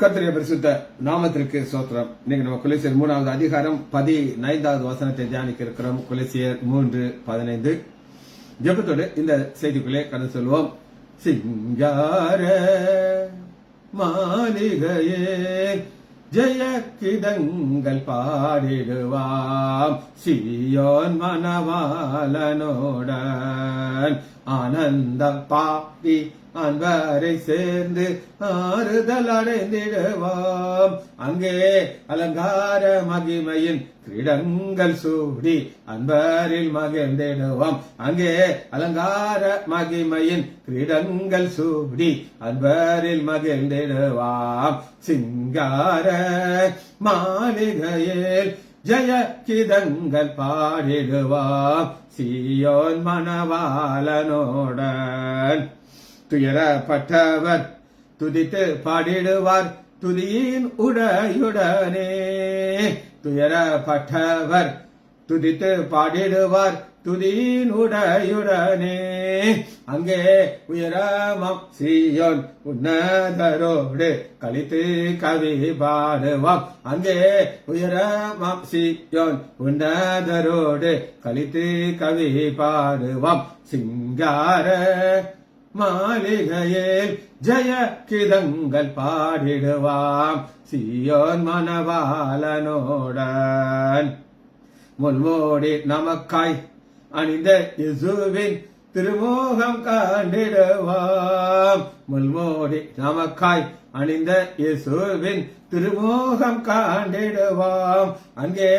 கர்த்தருடைய பரிசுத்த நாமத்திற்கு ஸ்தோத்திரம். இன்னைக்கு நம்ம கொலோசியர் 3வது அதிகாரம் 15வது வசனத்தை தியானிக்க இருக்கிறோம். கொலோசியர் 3:15. ஜெபத்தோடு இந்த செய்திக்குள்ளே கடந்து செல்வோம். சிங்கார மாளிகையே ஜெயக்கிதங்கள் பாடிடுவாம், சியோன் மணவாளனோடன் ஆனந்தம் பாடி அன்பரை சேர்ந்து ஆறுதல் அடைந்திடுவோம். அங்கே அலங்கார மகிமையின் கிரீடங்கள் சூடி அன்பரில் மகிழ்ந்திடுவோம். அங்கே அலங்கார மகிமையின் கிரீடங்கள் சூடி அன்பரில் மகிழ்ந்திடுவோம். சிங்கார மாளிகையில் ஜெய கீதங்கள் பாடிடுவோம், சியோன் மணவாளனோடன். துயரப்பட்டவர் துதித்து பாடிடுவார் துதியின் உடையுடனே. துயரப்பட்டவர் துதித்து பாடிடுவார் துதியின் உடையுடனே. அங்கே உயரமாம் சீயோன் உன்னதரோடு கலித்து கவி பாடுவாம். அங்கே உயரமாம் சீயோன் உன்னதரோடு கலித்து கவி பாடுவாம். சிங்கார மாளிகையில் ஜெய கீதங்கள் பாடிடுவாம், சியோன் மணவாளனோடன். முள்மோடி நமக்காய் அணிந்த இயேசுவின் திருமோகம் காண்டிடுவாம். முள்மோடி நமக்காய் அணிந்த இயேசுவின் திருமோகம் காண்டிடுவாம். அங்கே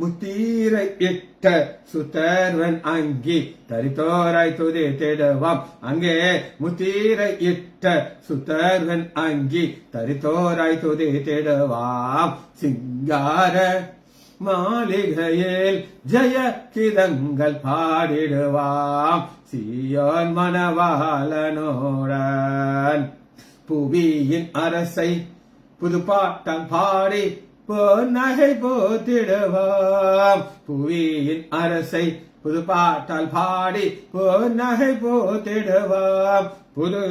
முத்தீரை இட்ட சுத்தர்வன் அங்கி தரித்தோராய் துதித்திடுவாம். அங்கே முத்தீரை இட்ட சுத்தர்வன் அங்கி தரித்தோராய் துதித்திடுவாம். சிங்கார மாளிகையில் ஜெய கீதங்கள் பாடிடுவாம், சியோன் மணவாளனோடன். புவியின் அரசை புதுப்பாட்டம் பாடி பொன்னகை போத்திடுவாம். புவியின் அரசை புதுப்பாட்டால் பாடி பொன்னகை போத்திடுவாம். புது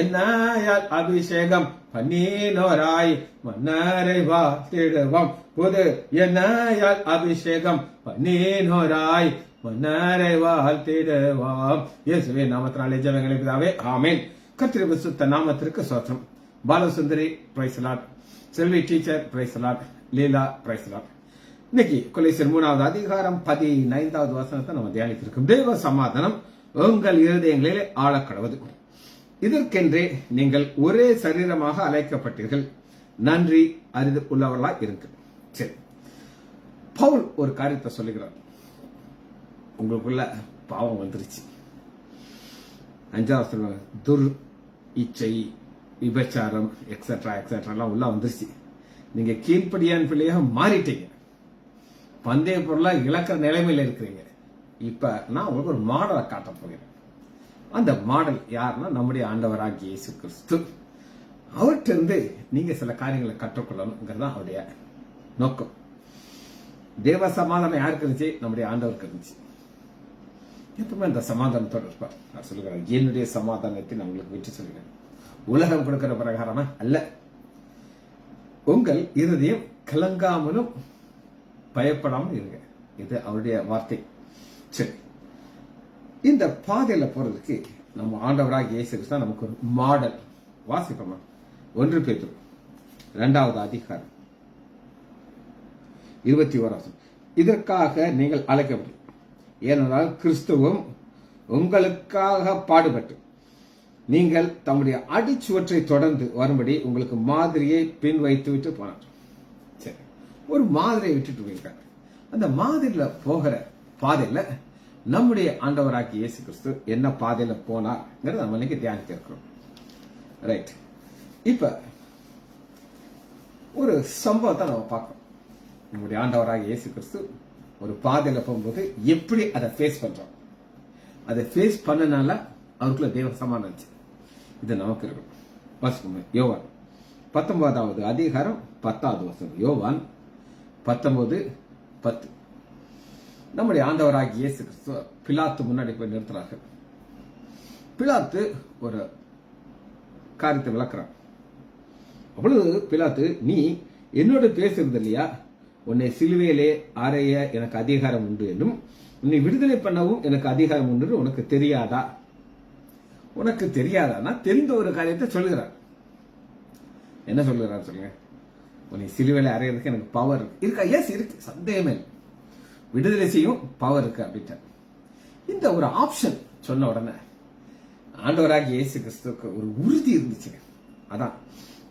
எண்ணாயால் அபிஷேகம் பன்னீனோராய் மன்னரை வாழ்த்திடுவோம். புது எண்ணாயால் அபிஷேகம் பன்னீனோராய் மன்னரை வாழ்த்திடுவோம். இயேசுவின் நாமத்தினாலே ஜெபங்களை பிதாவே, ஆமென். கர்த்தருடைய பரிசுத்த நாமத்திற்கு ஸ்தோத்திரம். பாலசுந்தரி பிரைஸ் லார்ட், செல்வி டீச்சர் பிரைஸ் லார்ட், லீலா பிரைஸ் லார்ட். இன்னைக்கு கொலோசியர் 3வது அதிகாரம் 15வது வசனத்தை நம்ம தியானித்திருக்கோம். தேவ சமாதானம் உங்கள் இருதயங்களிலே ஆழக்கடவது, இதற்கென்றே நீங்கள் ஒரே சரீரமாக அழைக்கப்பட்டீர்கள், நன்றி அறிந்து உள்ளவர்களா இருக்கு. சரி, பவுல் ஒரு காரியத்தை சொல்லுகிறார். உங்களுக்குள்ள பாவம் வந்துருச்சு. 5வது துர் இச்சை விபச்சாரம் எக்ஸெட்ரா எக்ஸெட்ரா எல்லாம் உள்ள வந்துருச்சு. நீங்க கீழ்ப்படியான் பிள்ளையாக மாறிட்டீங்க, பந்தய பொருளா இழக்கிற நிலைமையில இருக்கிறீங்க. இப்ப நான் உங்களுக்கு ஒரு மாடலை காட்ட போகிறேன். அந்த மாடல் யாருன்னா நம்முடைய ஆண்டவராகிய இயேசு கிறிஸ்து. அவர்கிட்ட இருந்து நீங்க சில காரியங்களை கற்றுக்கொள்ளணுங்கிறதா அவருடைய நோக்கம். தேவ சமாதானம் யாருக்கு இருந்துச்சு? நம்முடைய ஆண்டவருக்கு இருந்துச்சு. எப்பவுமே அந்த சமாதானத்தோடு இருப்பார். நான் சொல்லுகிறேன், என்னுடைய சமாதானத்தை நான் உங்களுக்கு விட்டு சொல்கிறேன். உலகம் கொடுக்கிற பிரகாரமா அல்ல. உங்கள் இருதயம் கலங்காமலும் பயப்படாமல் இருங்க. இது அவருடைய வார்த்தை. சரி, இந்த பாதையில போறதுக்கு நம்ம ஆண்டவராக இயேசு கிறிஸ்து நமக்கு ஒரு மாடல். வாசிப்போமா? 1 பேதுரு 2வது அதிகாரம் 21. இதற்காக நீங்கள் அழைக்கப்படும், ஏனென்றால் கிறிஸ்துவும் உங்களுக்காக பாடுபட்டு நீங்கள் தம்முடைய அடிச்சுவற்றை தொடர்ந்து வரும்படி உங்களுக்கு மாதிரியை பின் வைத்து விட்டு போனார். சரி, ஒரு மாதிரியை விட்டுட்டு போயிருக்காங்க. அந்த மாதிரியில போகிற பாதையில நம்முடைய ஆண்டவராகிய இயேசு கிறிஸ்து என்ன பாதையில போனார்ங்கிறத நம்ம இன்னைக்கு தியானிக்க இருக்கிறோம். ரைட், இப்ப ஒரு சம்பவத்தை நம்ம பார்க்கணும். நம்முடைய ஆண்டவராகிய இயேசு கிறிஸ்து ஒரு பாதையில போகும்போது எப்படி அதை ஃபேஸ் பண்றோம், அதை ஃபேஸ் பண்ணனால அவருக்குள்ள தேவ சமாதானம் இருந்துச்சு. இது நமக்கு இருக்கும். வாசிப்போம். யோவான் 19வது அதிகாரம் 10வது வசனம். யோவான் 19:10. நம்முடைய ஆண்டவராகிய இயேசு கிறிஸ்து பிலாத்து முன்னாடி போய் நிறுத்துறார்கள். பிலாத்து ஒரு காரியத்தை விளக்குறான். அவ்வளவு பிலாத்து, நீ என்னோட பேசுறது இல்லையா? உன்னை சிலுவையிலே அறைய எனக்கு அதிகாரம் உண்டு என்றும் உன்னை விடுதலை பண்ணவும் எனக்கு அதிகாரம் உண்டு உனக்கு தெரியாதா? உனக்கு தெரியாதான்னா தெரிந்த ஒரு காரியத்தை சொல்லுகிறார். என்ன சொல்லுகிறார் சொல்லுங்க? உன்னை சிலுவையில அறையிறதுக்கு எனக்கு பவர் இருக்கா? எஸ் இருக்கு, சந்தேகமே இல்லை. விடுதலை செய்யும் பவர் இருக்கு அப்படின்ட்டு இந்த ஒரு ஆப்ஷன் சொன்ன உடனே ஆண்டவராகிய இயேசு கிறிஸ்துவுக்கு ஒரு உறுதி இருந்துச்சுங்க. அதான்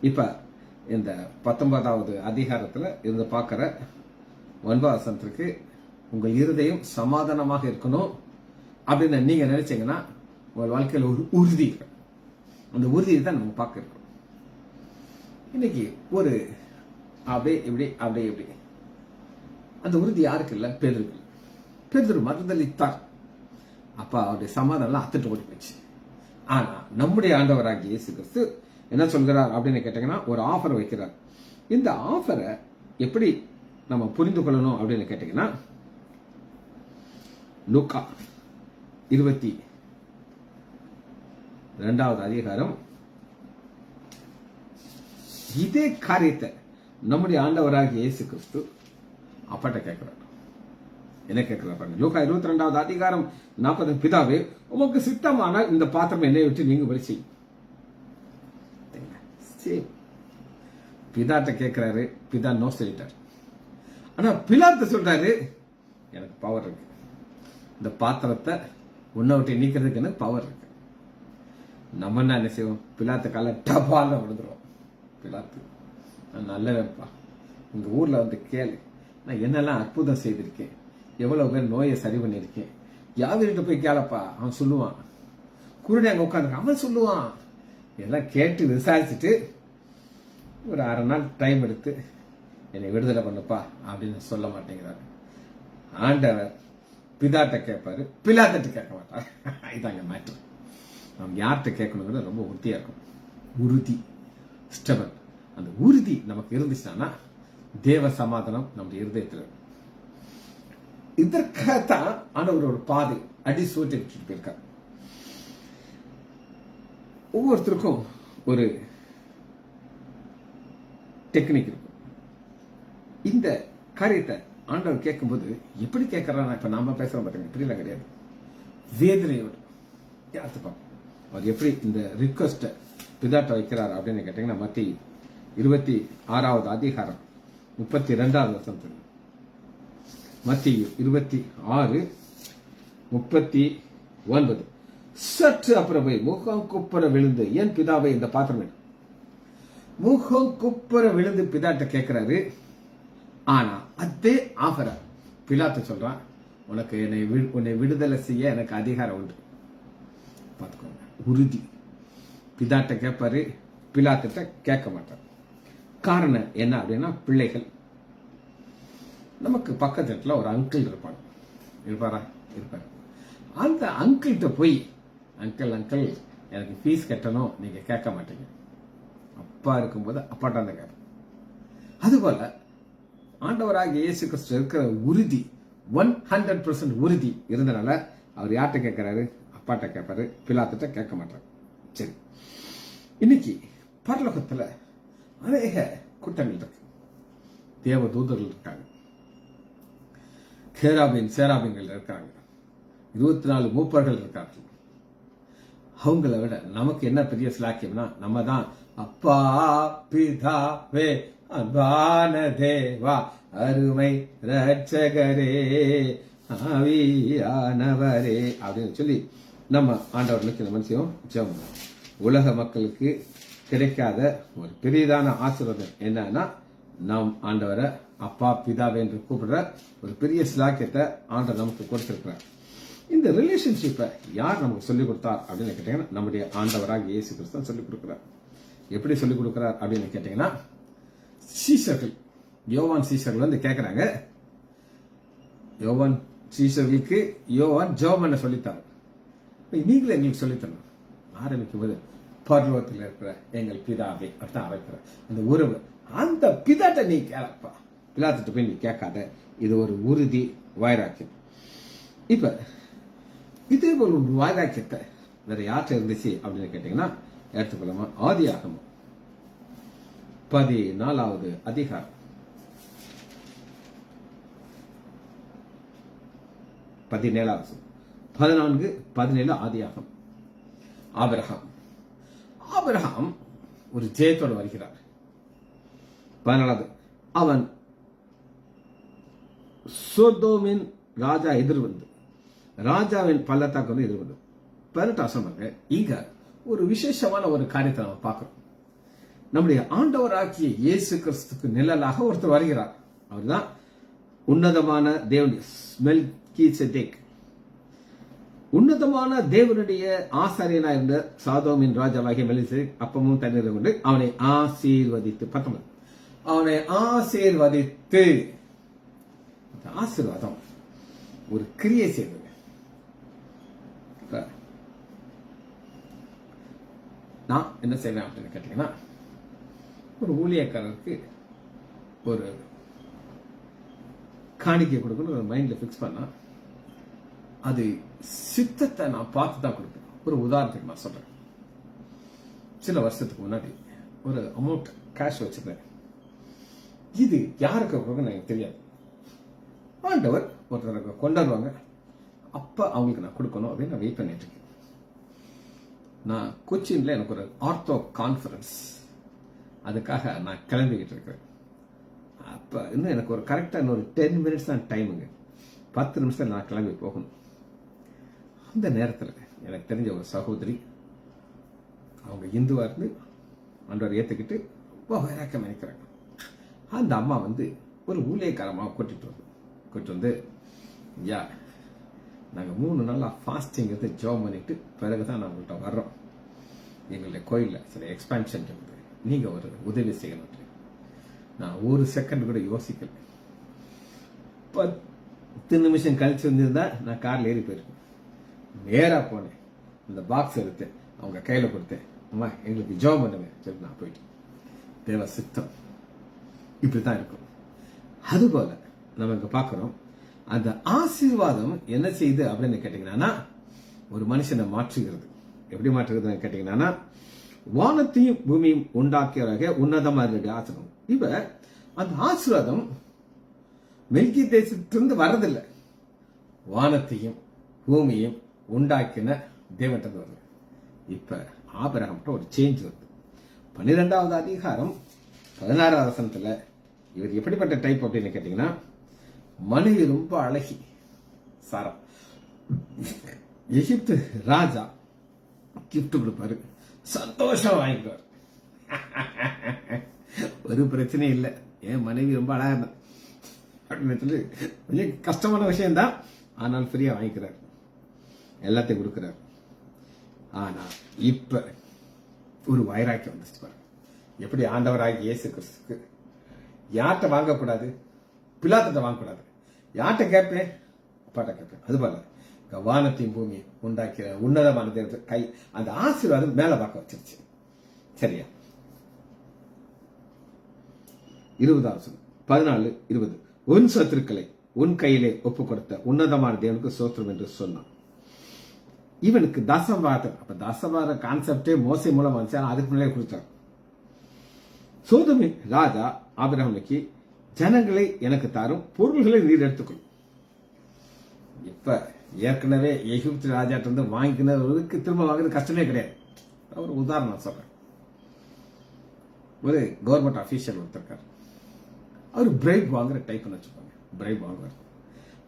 இப்ப இந்த 19வது அதிகாரத்துல இருந்து பார்க்கிற 9வது வசனத்திற்கு உங்கள் இருதயம் சமாதானமாக இருக்கணும் அப்படின்னு நீங்க நினைச்சீங்கன்னா உங்கள் வாழ்க்கையில் ஒரு உறுதி இருக்கு. அந்த உறுதியை தான் நம்ம பார்க்க இருக்கோம். இன்னைக்கு ஒரு அப்படியே இப்படி அந்த உறுதி யாருக்கு இல்லை? பேதுருக்கு. பேதுரு மறுதலித்தார். அப்ப அவருடைய சமாதானம் அத்துட்டு ஓடி போச்சு. ஆனா நம்முடைய ஆண்டவராகிய இயேசு கிறிஸ்து என்ன சொல்கிறார் அப்படின்னு கேட்டீங்கன்னா, ஒரு ஆஃபர் வைக்கிறார். இந்த ஆஃபரை எப்படி நம்ம புரிந்து கொள்ளணும் அப்படின்னு கேட்டீங்கன்னா, லூக்கா 22வது அதிகாரம் இதே காரியத்தை நம்முடைய ஆண்டவராகிய இயேசு கிறிஸ்து அப்பாட்ட கேட்கிறார். என்ன கேட்கிறார் பாருங்க. லூக்கா 22வது அதிகாரம் 40. பிதாவே, உமக்கு சித்தமான இந்த பாத்திரம் என்னை விட்டு நீங்கும்படி செய்யும். பிதாட்ட கேட்கிறாரு. பிதா நோ சொல்லிட்டார். ஆனா பிலாத்து சொல்றாரு, எனக்கு பவர் இருக்கு, இந்த பாத்திரத்தை உன்னை விட்டு நீக்கிறதுக்கு எனக்கு பவர் இருக்கு. நம்ம என்ன செய்வோம்? பிலாத்து கால டபால விழுந்துருவோம். பிலாத்து, நான் நல்லவேப்பா, உங்க ஊர்ல வந்து கேளு, நான் என்னெல்லாம் அற்புதம் செய்திருக்கேன், எவ்வளவு பேர் நோயை சரி பண்ணிருக்கேன், யாவிரிட்ட போய் கேளப்பா, அவன் சொல்லுவான். குருடி அங்க உட்காந்துருக்கான், அவன் சொல்லுவான். எல்லாம் கேட்டு விசாரிச்சுட்டு ஒரு 1/2 நாள் டைம் எடுத்து என்னை விடுதலை பண்ணுப்பா அப்படின்னு சொல்ல மாட்டேங்கிறாரு. ஆண்டவர் பிதாட்ட கேட்பாரு, பிலாத்திட்ட கேட்க மாட்டார். இதாங்க மேட்டர். நம்ம யார்கிட்ட கேட்கணுங்கிறது ரொம்ப உறுதியா இருக்கும். உறுதி, ஸ்டெபன். அந்த உறுதி நமக்கு இருந்துச்சுன்னா தேவ சமாதானம் நம்முடைய இருதயத்தில் இருக்கும். இதற்காகத்தான் ஆண்டவர் ஒரு பாதை அடி சூட்டி விட்டுட்டு போயிருக்கார். ஒவ்வொருத்தருக்கும் ஒரு டெக்னிக் இருக்கும். இந்த காரியத்தை ஆண்டவர் கேட்கும்போது எப்படி கேட்கறாரு? இப்ப நாம பேசுறோம் பாத்தீங்க, இப்படில கிடையாது. வேதனையோடு யார்த்துப்போம் அவர் எப்படி இந்த ரிக்வெஸ்ட பிதாட்ட வைக்கிறார் அப்படின்னு கேட்டீங்கன்னா, மத்திய 26வது அதிகாரம் 32வது வசனம். மத்திய 26:39. சற்று அப்புறம் போய் முகம் குப்புற விழுந்து, என் பிதாவை இந்த பாத்திரம் முகம் குப்புற விழுந்து பிதாட்ட கேட்கிறாரு. ஆனா அதே ஆஃபர பிலாத்து சொல்றான், உனக்கு உன்னை விடுதலை செய்ய எனக்கு அதிகாரம் உண்டு. பார்த்துக்கோங்க, உறுதி. பிதாட்ட கேட்பாரு, பிலாத்திட்ட கேட்க மாட்டார். காரணம் என்ன அப்படின்னா, பிள்ளைகள். நமக்கு பக்கத்துல ஒரு அங்கிள் இருப்பாரு. அந்த அங்கிள்கிட்ட போய், அங்கிள் எனக்கு ஃபீஸ் கட்டணும், நீங்க கேட்க மாட்டீங்க. அப்பா இருக்கும்போது அப்பாட்ட தான் கேட்பேன். அதுபோல ஆண்டவராகிய இயேசு கிறிஸ்து இருக்கிற உறுதி, 100% உறுதி இருந்தனால அவர் யார்கிட்ட கேட்கிறாரு? அப்பாட்ட கேட்பாரு, பிலாத்திட்ட கேட்க மாட்டாரு. சரி, இன்னைக்கு பரலோகத்துல அநேக கூட்டங்கள் இருக்கு, தேவ தூதர்கள் இருக்காங்க, சேராபின்கள் இருக்காங்க, 24 மூப்பர்கள் இருக்காங்க. அவங்கள விட நமக்கு என்ன பெரிய சிலாக்கியம்னா, நம்ம தான் அப்பா பிதாவே அன்பான தேவா அருமை ரட்சகரே ஆவியானவரே அப்படின்னு சொல்லி நம்ம ஆண்டவர்களுக்கு இந்த மனுஷன் ஜெபம். உலக மக்களுக்கு கிடைக்காத ஒரு பெரியதான ஆசீர்வாதம் என்னன்னா, நாம் ஆண்டவரை அப்பா பிதாவே என்று கூப்பிடுற ஒரு பெரிய சிலாக்கியத்தை ஆண்டவர் நமக்கு கொடுத்திருக்கிறார். இந்த ரிலேஷன்ஷிப்பை யார் நமக்கு சொல்லிக் கொடுத்தார் அப்படின்னு கேட்டீங்கன்னா, நம்முடைய ஆண்டவராக இயேசு கிறிஸ்து சொல்லிக் கொடுக்கிறார். எப்படி சொல்லிக் கொடுக்கிறார் அப்படின்னு கேட்டீங்கன்னா, சீஷர்கள், யோவான் சீஷர்கள் வந்து கேட்கிறாங்க, யோவான் சீஷர்களுக்கு யோவான் ஜெபம் பண்ண சொல்லித்தார். நீங்களே எங்களுக்கு சொல்லித்தரணும். ஆரம்பிக்கும் போது பர்வத்தில் இருக்கிற எங்கள் பிதாவே அப்படிதான் ஆரம்பிக்கிற அந்த உறவு, அந்த பிதாட்ட நீ கேளப்பா, பிதாத்திட்ட போய் நீ கேட்காத. இது ஒரு உறுதி, வைராக்கியம். இப்ப இதே போல ஒரு வைராக்கியத்தை வேற யார்கிட்ட இருந்துச்சு அப்படின்னு கேட்டீங்கன்னா, எடுத்துக்கொள்ளாம ஆதியாகமம் 14வது அதிகாரம் 17 14 17 ஆதியாகமம். ஆபிரகாம் ஒரு ஜெயத்தோடு வருகிறார். 14 அவன் சோதோமின் ராஜா எதிர்வந்து ராஜாவின் பள்ளத்தாக்கு வந்து எதிர்வந்து 18 இங்க ஒரு விசேஷமான ஒரு காரியத்தை நம்ம பார்க்கிறோம். நம்முடைய ஆண்டவராகிய இயேசு கிறிஸ்துக்கு நிழலாக ஒருத்தர் வருகிறார். அவர்தான் உன்னதமான தேவனுடைய மெல்கிசேதேக். உன்னதமான தேவனுடைய ஆசாரியனா இருந்த சாதோமின் ராஜாவாகிய மெல்கிசேதேக் அப்பமும் தண்ணீரை கொண்டு அவனை ஆசீர்வதித்து 19 அவனை ஆசீர்வதித்து, ஆசீர்வாதம் ஒரு கிரியை செய்வது. நான் என்ன செய்வேன் அப்படின்னு கேட்டீங்கன்னா, ஒரு ஊழியக்காரருக்கு ஒரு காணிக்கை கொடுக்கணும் ஒரு மைண்ட்ல பிக்ஸ் பண்ணா அது சித்தத்தை நான் பார்த்து தான் கொடுப்பேன். ஒரு உதாரணத்துக்கு நான் சொல்றேன். சில வருஷத்துக்கு முன்னாடி ஒரு அமௌண்ட் கேஷ் வச்சிருந்தேன். இது யாருக்கு கொடுக்கணும்னு எனக்கு தெரியாது. ஆண்டவர் ஒருத்தருக்கு கொண்டாடுவாங்க, அப்ப அவங்களுக்கு நான் கொடுக்கணும் அப்படின்னு நான் வெயிட் பண்ணிட்டு இருக்கேன். நான் கொச்சின்ல எனக்கு ஒரு ஆர்த்தோ கான்ஃபரன்ஸ், அதுக்காக நான் கிளம்பிக்கிட்டு இருக்கிறேன். அப்ப இன்னும் எனக்கு ஒரு கரெக்டா இன்னொரு 10 மினிட்ஸ் தான் டைமுங்க. 10 நிமிஷம் நான் கிளம்பி போகணும். அந்த நேரத்தில் எனக்கு தெரிஞ்ச ஒரு சகோதரி, அவங்க இந்துவா இருந்து ஆண்டவர் ஏத்துக்கிட்டு வைராக்கியம் நினைக்கிறாங்க. அந்த அம்மா வந்து ஒரு ஊழியக்காரமாக கூட்டிட்டு வந்து யா நாங்கள் 3 நாளா ஃபாஸ்டிங் எடுத்து ஜாப் பண்ணிட்டு பிறகுதான் நான் உங்கள்கிட்ட வர்றோம். எங்களுடைய கோயிலில் சில எக்ஸ்பான்ஷன் இருக்குது, நீங்க ஒரு உதவி செய்யணும். நான் ஒரு செகண்ட் கூட யோசிக்கல. 10 நிமிஷம் கழிச்சு வந்திருந்தா நான் கார்ல ஏறி போயிருக்கேன். நேரா போனேன், அந்த பாக்ஸ் எடுத்து அவங்க கையில கொடுத்தேன். அம்மா எங்களுக்கு ஜாப் பண்ணுங்க சரி, நான் போயிட்டேன். தேவ சித்தம் இப்படித்தான் இருக்கும். அதுபோல நம்ம இங்க பாக்குறோம், அந்த ஆசீர்வாதம் என்ன செய்யுது அப்படின்னு கேட்டீங்கன்னா, ஒரு மனுஷனை மாற்றுகிறது. எப்படி மாற்றுகிறதுன்னு கேட்டீங்கன்னா, வானத்தையும் பூமியும் உண்டாக்கியவராக உன்னதமா இருக்க ஆசீர்வாதம். இப்ப அந்த ஆசீர்வாதம் மெல்கி தேசத்திலிருந்து வர்றதில்லை, வானத்தையும் பூமியும் உண்டாக்கின தேவன்கிட்ட வருது. இப்ப ஆபிரகாம்கிட்ட ஒரு சேஞ்ச் வருது. 12வது அதிகாரம் 16வது வசனத்துல இவர் எப்படிப்பட்ட டைப் அப்படின்னு கேட்டீங்கன்னா, மனைவி ரொம்ப அழகி சாரா. எகிப்து ராஜா கிஃப்ட் கொடுப்பாரு, சந்தோஷம் வாங்கிக்குவார். ஒரு பிரச்சனை இல்லை, என் மனைவி ரொம்ப அழகா இருந்தா அப்படின்னு சொல்லி கொஞ்சம் கஷ்டமான விஷயம் தான், ஆனால் ஃப்ரீயா வாங்கிக்கிறார், எல்லாத்தையும் கொடுக்கிறார். ஆனா இப்ப ஒரு வைராக்கியம் வந்துச்சு பாருங்க. எப்படி ஆண்டவராகி இயேசு கிறிஸ்துக்கு யார்கிட்ட வாங்கக்கூடாது, பிலாத்திட்ட வாங்கக்கூடாது, யார்கிட்ட கேட்பேன், அப்பாட்ட கேட்பேன். அது போல வானத்தையும் பூமி உண்டாக்கிற உன்னதமான தேவத்தை கை அந்த ஆசீர்வாதம் மேல பார்க்க வச்சிருச்சு. சரியா? 20 14 20 உன் சத்துருக்களை உன் கையிலே ஒப்பு கொடுத்த உன்னதமான தேவனுக்கு சோத்திரம் என்று சொன்னான். இவனுக்கு தசவாதம், அப்ப தசவாத கான்செப்டே மோசை மூலம் வந்துச்சு, அதுக்கு முன்னாலே கொடுத்தார். சோதோமின் ராஜா ஆபிரகாமுக்கு ஜனங்களை எனக்கு தாரும், பொருள்களை நீர் எடுத்துக்கொள். இப்ப ஏற்கனவே எகிப்து ராஜாட்ட இருந்து வாங்கினவருக்கு திரும்ப வாங்குறது கஷ்டமே கிடையாது. ஒரு உதாரணம் சொல்றேன். ஒரு கவர்மெண்ட் அபிஷியல் ஒருத்தர், அவர் பிரைப் வாங்குற டைப் வச்சுப்பாங்க. பிரைப் வாங்குவார்.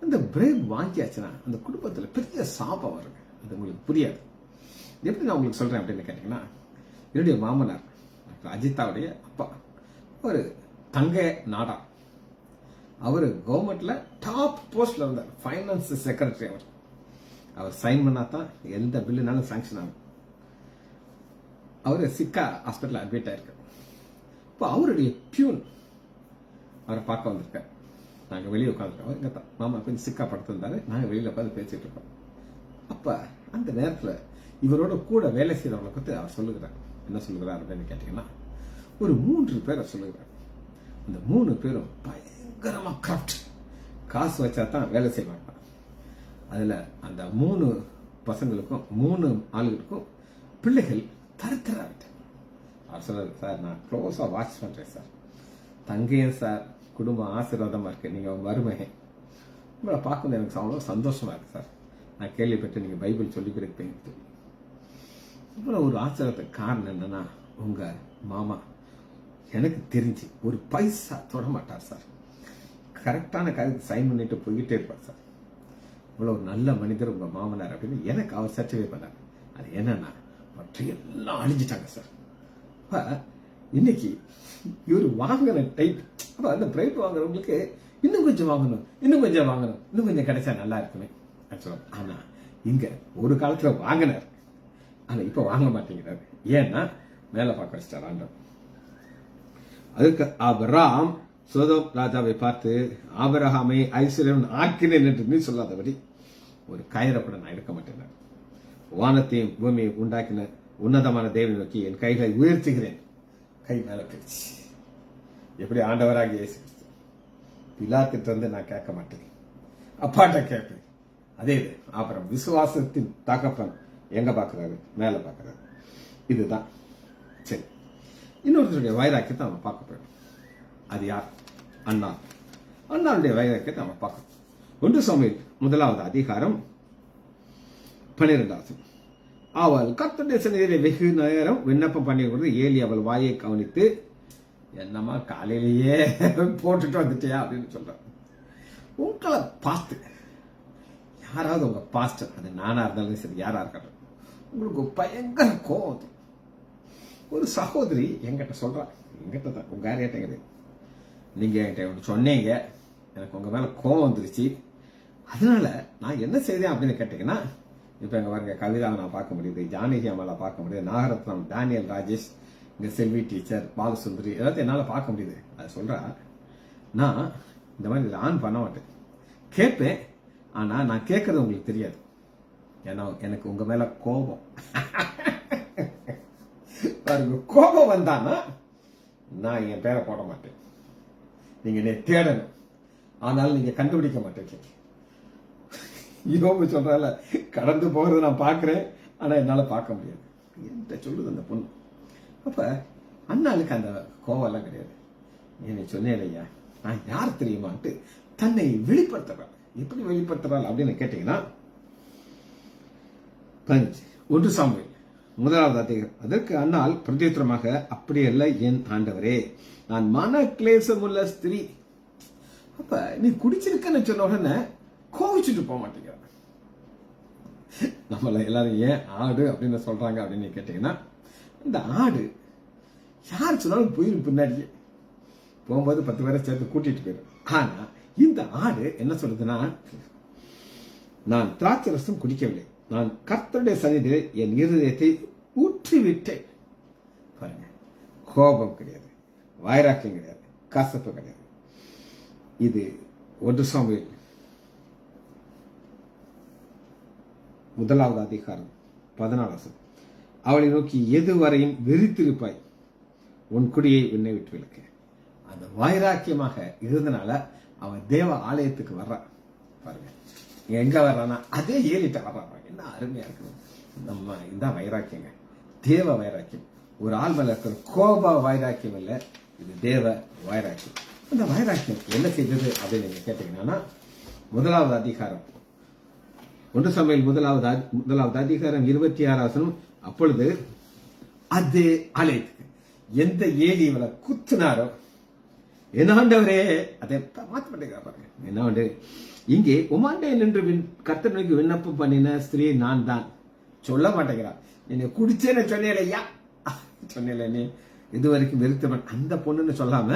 அந்த பிரைப் வாங்கியாச்சுன்னா அந்த குடும்பத்தில் பெரிய சாபம் வருங்க. அது உங்களுக்கு புரியாது. எப்படி நான் உங்களுக்கு சொல்றேன் அப்படின்னு கேட்டீங்கன்னா, என்னுடைய மாமனார் அஜிதாவுடைய அப்பா ஒரு தங்க நாடா, அவர் கவர்மெண்ட்ல டாப் போஸ்ட்ல இருந்தார், பைனான்ஸ் செக்ரட்டரி. அவர் சைன் பண்ணாதான் எந்த பில்லுனாலும் சாங்ஷன் ஆகும். அவரு சிக்கா ஹாஸ்பிட்டல் அட்மிட் ஆயிருக்காரு. இப்போ அவருடைய பியூன் அவரை பார்க்க வந்திருக்காரு. நாங்க வெளியே உட்காந்துருக்கோம், எங்க மாமா கொஞ்சம் சிக்கா படுத்திருந்தாரு, நாங்க வெளியில உட்காந்து பேசிட்டு இருக்கோம். அப்ப அந்த நேரத்துல இவரோட கூட வேலை செய்யறவங்களை பத்தி அவர் சொல்லுகிறார். என்ன சொல்லுகிறார் அப்படின்னு கேட்டீங்கன்னா, ஒரு 3 பேரை சொல்லுகிறார். அந்த 3 பேரும் பயங்கரமா கிராஃப்ட், காசு வச்சா தான் வேலை செய்வாங்க. அதுல அந்த 3 பசங்களுக்கும் 3 ஆளுகளுக்கும் பிள்ளைகள் தருத்தராகிட்ட அவர் சொல்றாரு, சார் நான் க்ளோஸா வாட்ச் பண்றேன் சார், தங்கையும் சார் குடும்பம் ஆசீர்வாதமா இருக்கு, நீங்க மருமகன், உங்களை பார்க்கும்போது எனக்கு அவ்வளோ சந்தோஷமா இருக்கு சார், நான் கேள்விப்பட்டு நீங்க பைபிள் சொல்லி கொடுப்பீங்க. இவ்வளவு ஒரு ஆச்சரியத்துக்கு காரணம் என்னன்னா, உங்க மாமா எனக்கு தெரிஞ்சு ஒரு பைசா தொட மாட்டார் சார், கரெக்டான காரியத்தை சைன் பண்ணிட்டு போய்கிட்டே இருப்பார் சார். இவ்வளவு ஒரு நல்ல மனிதர் உங்க மாமனார் அப்படின்னு எனக்கு அவர் சர்டிஃபை பண்ணார். அது என்னன்னா, மற்ற எல்லாம் அழிஞ்சிட்டாங்க சார். இன்னைக்கு இவர் வாங்கின டைப், அப்ப அந்த பிரைட் வாங்குறவங்களுக்கு இன்னும் கொஞ்சம் வாங்கணும், இன்னும் கொஞ்சம் வாங்கணும், இன்னும் கொஞ்சம் கிடைச்சா நல்லா இருக்குமே. ஆனா இங்க ஒரு காலத்துல வாங்கினார், ஆனா இப்ப வாங்க மாட்டேங்கிறாரு. ஏன்னா மேல பார்க்க வச்சிட்டார் ஆண்டவர். அதுக்கு ஆபிரகாம் சோதோம் ராஜாவை பார்த்து, ஆபிரகாமை ஐஸ்வர்யம் ஆக்கினேன் என்று நீ சொல்லாதபடி ஒரு கயிறை கூட நான் எடுக்க மாட்டேன், வானத்தையும் பூமியை உண்டாக்கின உன்னதமான தேவனை நோக்கி என் கைகளை உயர்த்துகிறேன். கை மேல போயிடுச்சு. எப்படி ஆண்டவராக இயேசு கிறிஸ்து பிலாத்திட்ட இருந்து நான் கேட்க மாட்டேன், அப்பாட்ட கேட்பேன். அதே இது அப்புறம் விசுவாசத்தின் தகப்பன் எங்க பாக்குறாரு, மேல பாக்குறாரு. இதுதான் சரி. இன்னொருத்தருடைய வைராக்கியத்தை அவன் பார்க்க போயிடும். அது யார்? அண்ணா. அண்ணாவுடைய வைராக்கியத்தை அவன் பார்க்கணும். 1 சாமுவேல் 1 அதிகாரம் 12. அவள் கர்த்தருடைய சந்நிதியிலே வெகு நேரம் விண்ணப்பம் பண்ணிக்கிறது. ஏலி அவள் வாயை கவனித்து, என்னம்மா காலையிலேயே போட்டுட்டு வந்துட்டியா அப்படின்னு சொல்றான். உங்களை பார்த்து யாராவது உங்க பாஸ்டர், அது நானா இருந்தாலும் சரி யாரா இருக்கட்டும், உங்களுக்கு பயங்கர கோபம். ஒரு சகோதரி என்கிட்ட சொல்றா, என்கிட்ட தான், உங்க யார்கிட்ட கிடையாது, நீங்க என்கிட்ட ஒன்று சொன்னீங்க, எனக்கு உங்க மேல கோபம் வந்துருச்சு, அதனால நான் என்ன செய்தேன் அப்படின்னு கேட்டீங்கன்னா, இப்ப எங்க பாருங்க கவிதாவை நான் பார்க்க முடியுது, ஜானகி அம்மாவை பார்க்க முடியுது, நாகரத்னம், டேனியல் ராஜேஷ், இங்க செல்வி டீச்சர், பாலசுந்தரி, எல்லாத்தையும் என்னால பார்க்க முடியுது. அது சொல்றா, நான் இந்த மாதிரி ஆன் பண்ண மாட்டேன், கேட்பேன், ஆனா நான் கேட்கறது உங்களுக்கு தெரியாது, ஏன்னா எனக்கு உங்க மேல கோபம். பாருங்க, கோபம் வந்தானா நான் என் பேரை போட மாட்டேன், நீங்க என்னை தேடணும், ஆனாலும் நீங்க கண்டுபிடிக்க மாட்டேங்க. யோபு சொல்றால, கடந்து போறது நான் பாக்குறேன், ஆனா என்னால பார்க்க முடியாது என்கிட்ட சொல்லுது அந்த பொண்ணு. அப்ப அண்ணாளுக்கு அந்த கோவம் எல்லாம் கிடையாது. நீ சொன்னேன் இல்லையா, நான் யார் தெரியுமான்ட்டு தன்னை வெளிப்படுத்துறாள். எப்படி வெளிப்படுத்துறாள் அப்படின்னு கேட்டீங்கன்னா, 1 சாமுவேல் 1 அதிகாரம். அதற்கு அண்ணாள் பிரதியுத்தரமாக, அப்படியல்ல என் ஆண்டவரே, நான் மன கிளேசமுள்ள ஸ்திரீ. அப்ப நீ குடிச்சிருக்கன்னு சொன்ன உடனே கோவிச்சுட்டு போக மாட்டேங்கிற. நம்மள எல்லாரும் ஏன் ஆடு அப்படின்னு சொல்றாங்க அப்படின்னு கேட்டீங்கன்னா, இந்த ஆடு யார் சொன்னாலும் போயிரும், பின்னாடியே போகும்போது 10 பேரை சேர்த்து கூட்டிட்டு போயிடும். ஆனா இந்த ஆடு என்ன சொல்றதுன்னா, நான் திராட்சை ரசம் குடிக்கவில்லை, நான் கர்த்தருடைய சந்நிதியில் என் இருதயத்தை ஊற்றி விட்டேன். பாருங்க, கோபம் கிடையாது, வைராக்கியம் கிடையாது, கசப்பு கிடையாது. இது 1 சாமுவேல் 1 அதிகாரம் 14. அவளை நோக்கி, எதுவரையும் வெறித்திருப்பாய், உன் குடியை உன்னை விட்டு விலக்கு. அந்த வைராக்கியமாக இருந்தனால அவன் தேவ ஆலயத்துக்கு வர்றான். பாருங்க, எங்க வர்றானா, அதே ஏலிட்ட வர்றான். என்ன அருமையா இருக்குது நம்ம இந்த வைராக்கியங்க, தேவ வைராக்கியம். ஒரு ஆள் மேல இருக்கிற கோப வைராக்கியம் இல்ல, இது தேவ வைராக்கியம். அந்த வைராக்கியம் என்ன செய்தது அப்படின்னு நீங்க கேட்டீங்கன்னா, 1 அதிகாரம் 1 சாமுவேல் 1 அதிகாரம் 26. அப்பொழுது அது ஆலயத்துக்கு எந்த ஏலி இவளை குத்துனாரோ, என்ன ஆண்டவரே, அதை மாற்ற மாட்டேங்கிறா பாருங்க. என்ன ஆண்டு, இங்கே உமாண்டே நின்று கர்த்தனுக்கு விண்ணப்பம் பண்ணின ஸ்திரீ நான் தான் சொல்ல மாட்டேங்கிறா. நீ குடிச்சேன்னு சொன்னேலையா, சொன்னேல நீ இது வரைக்கும் வெறுத்தவன் அந்த பொண்ணுன்னு சொல்லாம,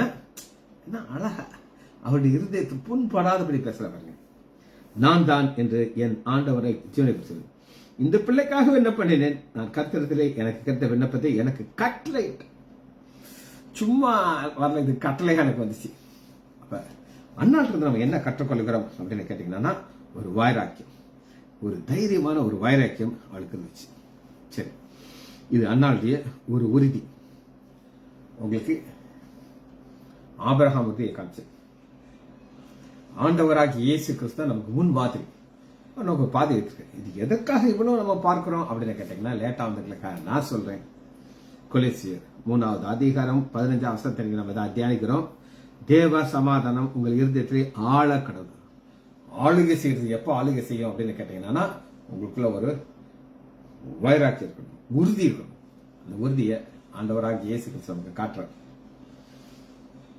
என்ன அழகா அவருடைய இருதயத்தை புண்படாதபடி பேசல பாருங்க. நான் தான் என்று என் ஆண்டவரை ஜீவனை, இந்த பிள்ளைக்காக விண்ணப்பம் பண்ணினேன், நான் கர்த்தரிடத்திலே எனக்கு கேட்ட விண்ணப்பத்தை எனக்கு கட்டளை, சும்மா வரல, இது கட்டளையா எனக்கு வந்துச்சு. அப்ப அண்ணாட்டிலிருந்து நம்ம என்ன கற்றுக்கொள்கிறோம் அப்படின்னு கேட்டீங்கன்னா, ஒரு வைராக்கியம், ஒரு தைரியமான ஒரு வைராக்கியம் அவளுக்கு இருந்துச்சு. சரி, இது அண்ணாளுடைய ஒரு உறுதி. உங்களுக்கு ஆபிரகாம் பத்தி காமிச்சு, ஆண்டவராகி இயேசு கிறிஸ்து நமக்கு முன் மாதிரி நமக்கு பாதி இருக்கு. இது எதற்காக இவ்வளவு நம்ம பார்க்கிறோம் அப்படின்னு கேட்டீங்கன்னா, லேட்டா வந்துருக்கா நான் சொல்றேன். கொலோசியர் 3வது அதிகாரம் 15ஆம் வசனத்தை நம்ம இதை தியானிக்கிறோம். தேவ சமாதானம் உங்கள் இருதயத்திலே ஆழ கடவுள். ஆளுகை செய்யறது எப்போ ஆளுகை செய்யும் அப்படின்னு கேட்டீங்கன்னா, உங்களுக்குள்ள ஒரு வைராக்கியம் இருக்கணும், உறுதி இருக்கணும். அந்த உறுதியை ஆண்டவராக இயேசு கிறிஸ்து நமக்கு காட்டுறார்.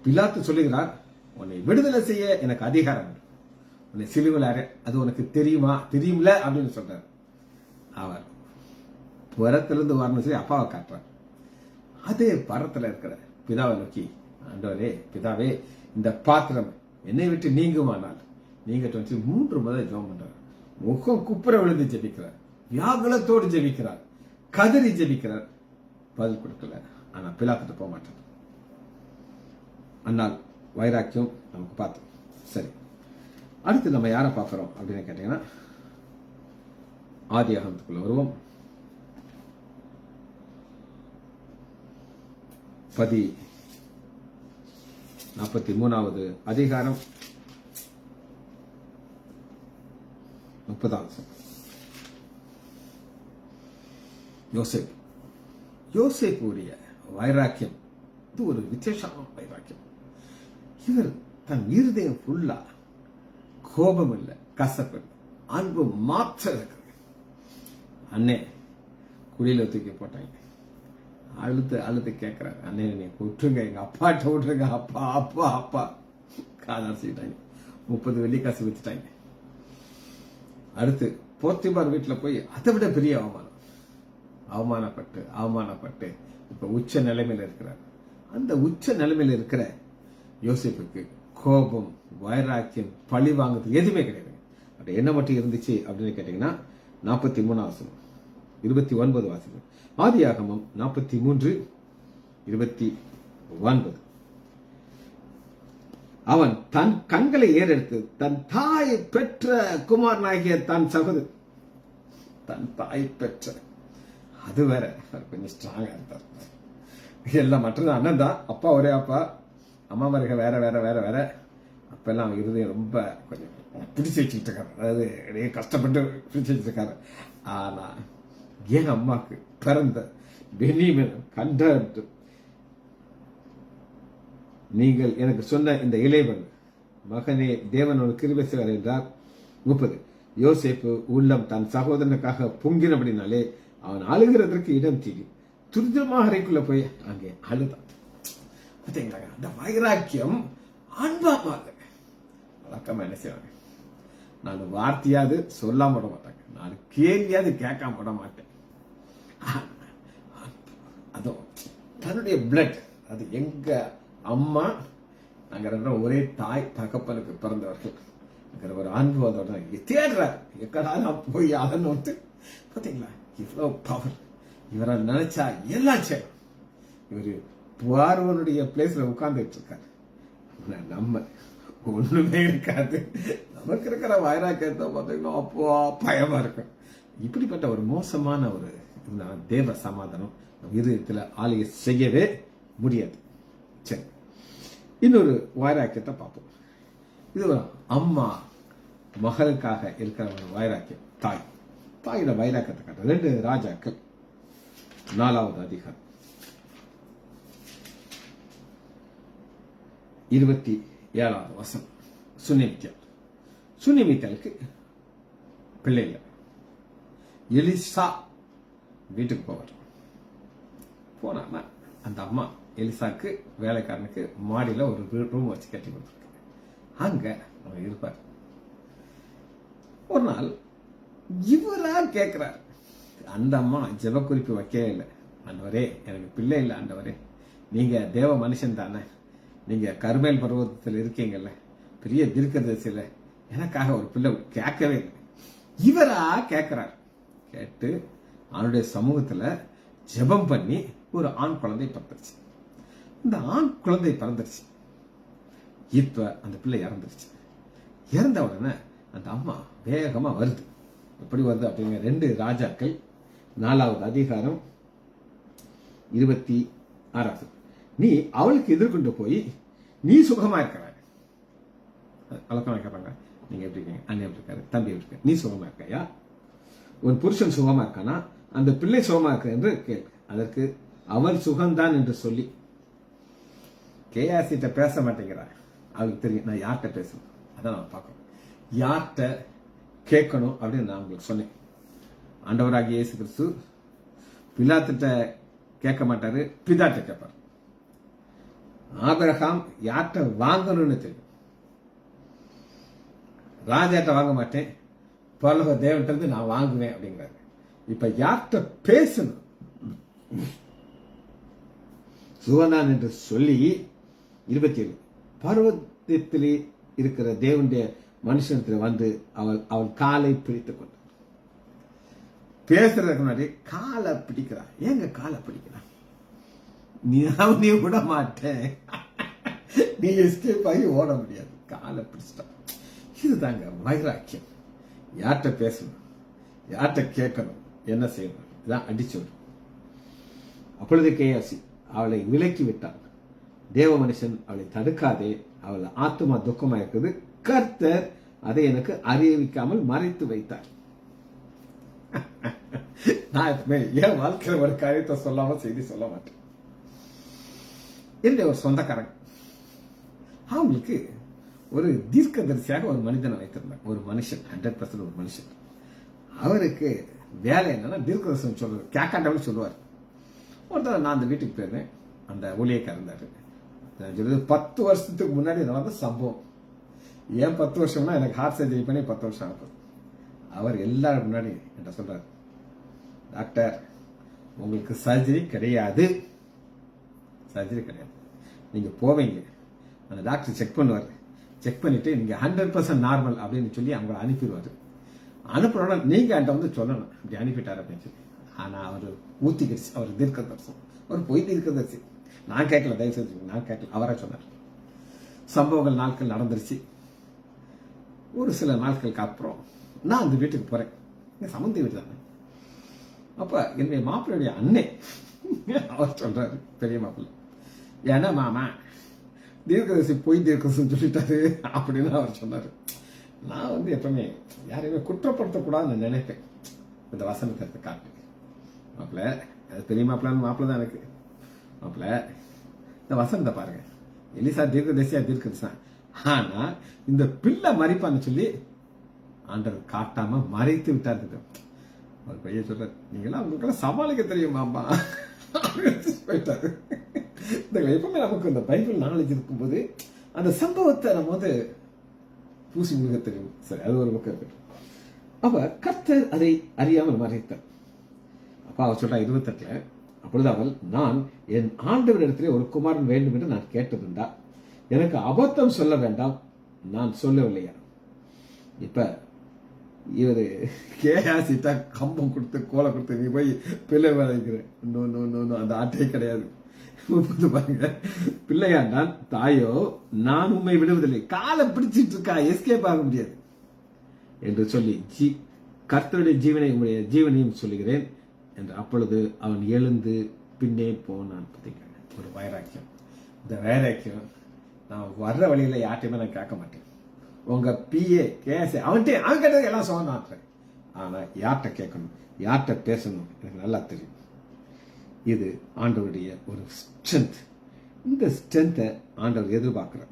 பிலாத்து சொல்லுகிறார், உன்னை விடுதலை செய்ய எனக்கு அதிகாரம் உண்டு, உன்னை சிலுவையில் அறை, அது உனக்கு தெரியுமா தெரியும்ல அப்படின்னு சொல்றார். அவர் பரத்திலிருந்து வரணும் சொல்லி அப்பாவை காட்டுறார். அதே பரத்துல இருக்கிற பிதாவை நோக்கி, ஆண்டவரே பிதாவே, இந்த பாத்திரம் என்னை விட்டு நீங்குமானால், நீங்க 3 முறை ஜெபம் பண்றார். முகம் குப்புற விழுந்து ஜெபிக்கிறார், வியாகுலத்தோடு ஜெபிக்கிறார், கதறி ஜெபிக்கிறார். பதில் கொடுக்கல. ஆனா பிலாத்துட்டு போக மாட்டார். அன்னால் வைராக்கியம் நமக்கு பார்த்தோம். சரி, அடுத்து நம்ம யாரை பார்க்கிறோம் அப்படின்னு கேட்டீங்கன்னா, ஆதியாகமத்துக்குள்ள வருவோம். 43வது அதிகாரம் 30வது வசனம். யோசேப்புடைய வைராக்கியம் இது ஒரு விசேஷமான வைராக்கியம். இவர் தன் இருதயம் ஃபுல்லா கோபம் இல்லை, கசப்பு இல்லை, அன்பு மாற்றம் இருக்கிறது. அண்ணே குழியில தூக்கி போட்டாங்க, அழுத்து அழுத்து கேட்கிறாரு, அண்ணே நீ விட்டுருங்க, எங்க அப்பாட்ட விட்டுருங்க, அப்பா அப்பா அப்பா. காதாசிட்டாங்க, 30 வெள்ளிக்காசு வச்சுட்டாங்க. அடுத்து போத்திபார் வீட்டுல போய் அதை விட பெரிய அவமானப்பட்டு இப்ப உச்ச நிலைமையில இருக்கிறார். அந்த உச்ச நிலைமையில இருக்கிற யோசேப்புக்கு கோபம், வைராக்கியம், பழி வாங்குறது எதுவுமே கிடையாது. அது என்ன மட்டும் இருந்துச்சு அப்படின்னு கேட்டீங்கன்னா, 43 வசனம் 29 வாசனம். ஆதியாகமம் 43:29. அவன் தன் கண்களை ஏறெடுத்து தன் தாய் பெற்ற குமாரனாகிய தன் சகோதரன், தன் தாய் பெற்ற, அது வேற கொஞ்சம் ஸ்ட்ராங்கா இருந்தார். எல்லாம் மற்றது அண்ணன் தான், அப்பா ஒரே அப்பா, அம்மா மருக வேற வேற வேற வேற. அப்பெல்லாம் அவன் இருதயம் ரொம்ப கொஞ்சம் பிடிச்சு வச்சுக்கிட்டு இருக்காரு, அதாவது கஷ்டப்பட்டு பிடிச்சு வச்சிருக்காரு. ஆனா என் அம்மாக்கு பிறந்த பென்னியமீன் கண்ட, நீங்கள் எனக்கு சொன்ன இந்த இளைவன் மகனே தேவன் ஒரு கிருபை செய்வார் என்றார். 30. யோசேப்பு உள்ளம் தன் சகோதரனுக்காக பொங்கினபடினாலே அவன் அழுகிறதற்கு இடம் தேடி துரிதமாக அறைக்குள்ள போய் அங்கே அழுதான். பார்த்தீங்களா, அந்த வைராக்கியம் அன்பாக வழக்கமா என்ன செய்வாங்க, 4 வார்த்தையாவது சொல்லாம விட மாட்டாங்க, 4 கேள்வியாவது கேட்காம விட மாட்டேன். அதுவும் தன்னுடைய பிளட், அது எங்க அம்மா, நாங்க 2 ஒரே தாய் தகப்பனுக்கு பிறந்தவர்கள். ஒரு அன்பு அதோட தேடுறாரு, எக்கடா நான் போய் அதன்னு. பாத்தீங்களா இவ்வளவு பவர், இவரை நினைச்சா எல்லாம் செய்யும். இவரு பார்வனுடைய பிளேஸ்ல உட்கார்ந்துட்டு இருக்காரு. நம்ம ஒண்ணுமே இருக்காது, நமக்கு இருக்கிற வைராக்கியத்தை பார்த்தீங்கன்னா அப்போ பயமா இருக்கும். இப்படிப்பட்ட ஒரு மோசமான ஒரு தேவ சமாதானம் இதயத்துல ஆளுகை செய்யவே முடியாது. சரி, இன்னொரு வைராக்கியத்தை பார்ப்போம். இது ஒரு அம்மா மகளுக்காக இருக்கிற ஒரு வைராக்கியம். தாயோட வைராக்கியத்தை காட்ட 2 ராஜாக்கள் 4வது அதிகாரம் 27வது வசனம். சுனிமித்தலுக்கு பிள்ளை இல்லை. எலிசா வீட்டுக்கு போவார். போனா அந்த அம்மா எலிசாக்கு வேலைக்காரனுக்கு மாடியில ஒரு ரூம் வச்சு கட்டி கொடுத்துருக்கு. அங்க அவன் இருப்பார். ஒரு நாள் இவரா கேட்கிறார். அந்த அம்மா ஜெப குறிப்பு வைக்கவே இல்லை. ஆண்டவரே எனக்கு பிள்ளை இல்லை, ஆண்டவரே நீங்க தேவ மனுஷன் தானே, நீங்க கர்மேல் பர்வதத்தில் இருக்கீங்கல்ல, பெரிய தீர்க்கதரிசியில, எனக்காக ஒரு பிள்ளை கேட்கவே இல்லை. இவரா கேட்கிறார். கேட்டு அவனுடைய சமூகத்துல ஜெபம் பண்ணி ஒரு ஆண் குழந்தை பிறந்துருச்சு. இந்த ஆண் குழந்தை பிறந்துருச்சு. இப்ப அந்த பிள்ளை இறந்துருச்சு. இறந்த உடனே அந்த அம்மா வேகமா வருது. எப்படி வருது அப்படிங்கிற 2 ராஜாக்கள் 4வது அதிகாரம் 26. நீ அவளுக்கு எதிர்கொண்டு போய் நீ சுகமா இருக்கிறாய். வழக்கமா கேட்பாங்க, நீங்க எப்படி இருக்கீங்க, அண்ணன் எப்படி இருக்காரு, தம்பி எப்படி இருக்க, நீ சுகமா இருக்கையா, உன் புருஷன் சுகமா இருக்கானா, அந்த பிள்ளை சுகமா இருக்க என்று கேள். அதற்கு அவள் சுகம்தான் என்று சொல்லி கேஆர்சிட்ட பேச மாட்டேங்கிறான். அவளுக்கு தெரியும் நான் யார்கிட்ட பேசணும், அதான் நான் பார்க்கணும், யார்கிட்ட கேட்கணும் அப்படின்னு நான் உங்களுக்கு சொன்னேன். ஆண்டவராகிய இயேசு கிறிஸ்து பிலாத்திட்ட கேட்க மாட்டாரு, பிதாட்ட கேட்பார். ஆபிரகாம் யார்கிட்ட வாங்கணும்னு தெரியும், ராஜாட்ட வாங்க மாட்டேன், பரலோக தேவன்கிட்ட இருந்து நான் வாங்குவேன் அப்படிங்கிறாரு. இப்ப யார்கிட்ட பேசணும், சுகந்தான் என்று சொல்லி 27 பர்வதத்திலே இருக்கிற தேவனுடைய மனுஷனத்தில் வந்து அவள் காலை பிடித்துக் கொண்டார். பேசுறதுக்கு முன்னாடி காலை பிடிக்கிறான். ஏங்க காலை பிடிக்கிறான்? நீ விட மாட்டேன், நீ எஸ்கேப் ஆகி ஓட முடியாது, காலை பிடிச்சிட்டான். இதுதாங்க வைராக்கியம். யார்கிட்ட பேசணும், யார்கிட்ட கேட்கணும், என்ன செய்யணும், இதான் அடிச்சு விடும். அப்பொழுது கேஆர்சி அவளை விலக்கி விட்டாள். தேவ மனுஷன் அவளை தடுக்காதே, அவள் ஆத்மா துக்கமா இருக்குது, கர்த்தர் அதை எனக்கு அறிவிக்காமல் மறைத்து வைத்தார். நான் எப்பவுமே என் வாழ்க்கையில ஒரு காரியத்தை சொல்லாம செய்தி சொல்ல மாட்டேன். என்னுடைய ஒரு சொந்தக்காரங்க அவங்களுக்கு ஒரு தீர்க்கதரிசியாக ஒரு மனிதனை வைத்திருந்தாங்க. ஒரு மனுஷன், 100% ஒரு மனுஷன். அவருக்கு வேலை என்னன்னா தீர்க்கதரிசனம் சொல்றது, கேட்காண்டவன்னு சொல்லுவார். ஒருத்தர் நான் அந்த வீட்டுக்கு போயிருந்தேன், அந்த ஊழியக்காரர் இருந்தாரு. 10 வருஷத்துக்கு முன்னாடி நடந்த சம்பவம். ஏன் 10 வருஷம்னா எனக்கு ஹார்ட் சர்ஜரி பண்ணி 10 வருஷம் ஆகும். அவர் எல்லாரும் முன்னாடி என்கிட்ட சொல்றாரு, டாக்டர் உங்களுக்கு சர்ஜரி கிடையாது, சர்ஜரி கிடையாது, நீங்க போவீங்க, அந்த டாக்டர் செக் பண்ணுவார், செக் பண்ணிட்டு நீங்க 100% நார்மல் அப்படின்னு சொல்லி அவங்க அனுப்பிடுவாரு. அனுப்புறோட நீங்க என்கிட்ட வந்து சொல்லணும் இப்படி அனுப்பிட்டாரு அப்படின்னு சொல்லி. ஆனா அவர் ஊத்திக்கிடுச்சு, அவர் தீர்க்கதரிசனம், அவர் பொய் தீர்க்கதரிசி. நான் கேட்கல, தயவு செஞ்சு நான் கேட்கல, அவரா சொன்னார். சம்பவங்கள் நாட்கள் நடந்துருச்சு. ஒரு சில நாட்களுக்கு அப்புறம் நான் அந்த வீட்டுக்கு போறேன். சமந்தி வீட்டு தானே. அப்ப என்னுடைய மாப்பிள்ளையுடைய அண்ணே அவர் சொல்றாரு, பெரிய மாப்பிள்ளை, ஏன்னா மாமா தீர்க்கதரிசி பொய் தீர்க்கதரிசனம் சொல்லிட்டாரு அப்படின்னு அவர் சொன்னாரு. நான் வந்து எப்பவுமே யாரையுமே குற்றப்படுத்தக்கூடாதுன்னு நினைப்பேன். இந்த வசனத்தை காட்டு மாப்பிள்ள, பெரிய மாப்பிள்ள தான் எனக்கு. மாப்பிள்ள இந்த வசனத்தை பாருங்க, எலிசா தீர்க்கதரிசியா தீர்க்கதரிசனம், ஆனா இந்த பிள்ளை மறிப்பான்னு சொல்லி ஆண்டவர் காட்டாம மறைத்து விட்டாரு. ஒரு பையன் சொல்ற, நீங்களாம் உங்களுக்கெல்லாம் சமாளிக்க தெரியுமாமா போயிட்டாரு. எப்பவுமே நமக்கு இந்த பைபிள் நாலேஜ் இருக்கும்போது அந்த சம்பவத்தை நம்ம வந்து பூசி முழுக தெரியும். சரி, அது ஒரு பக்கம் இருக்கு. அப்ப கர்த்தர் அதை அறியாமல் மறைத்தார். அப்ப அவர் சொல்றா 28, அப்பொழுது அவள், நான் என் ஆண்டவரிடத்திலே ஒரு குமாரன் வேண்டும் என்று நான் கேட்டதுண்டா, எனக்கு அபத்தம் சொல்ல வேண்டாம், நான் சொல்லவில்லையா. இப்ப இவரு கேஆசிட்டா கம்பம் கொடுத்து கோலை கொடுத்து நீ போய் பிள்ளை வரைக்கிற, அந்த ஆட்டையே கிடையாது. பாருங்க, பிள்ளையாண்டான் தாயோ நான் உண்மை விடுவதில்லை, காலை பிடிச்சிட்டு இருக்கா, எஸ்கேப் ஆக முடியாது என்று சொல்லி கர்த்தருடைய ஜீவனை உங்களுடைய ஜீவனையும் சொல்லுகிறேன் என்று. அப்பொழுது அவன் எழுந்து பின்னே போனான். ஒரு வைராக்கியம். இந்த வைராக்கியம் நான் வர்ற வழியில யார்ட்டையுமே நான் கேட்க மாட்டேன். உங்க பிஏ கேஸ் அவன் கேட்டது எல்லாம் சொன்னான். ஆனா யார்கிட்ட கேட்கணும், யார்கிட்ட பேசணும் எனக்கு நல்லா தெரியும். இது ஆண்டவருடைய ஒரு ஸ்ட்ரென்த். இந்த ஸ்ட்ரென்த்தை ஆண்டவர் எதிர்பார்க்கிறார்.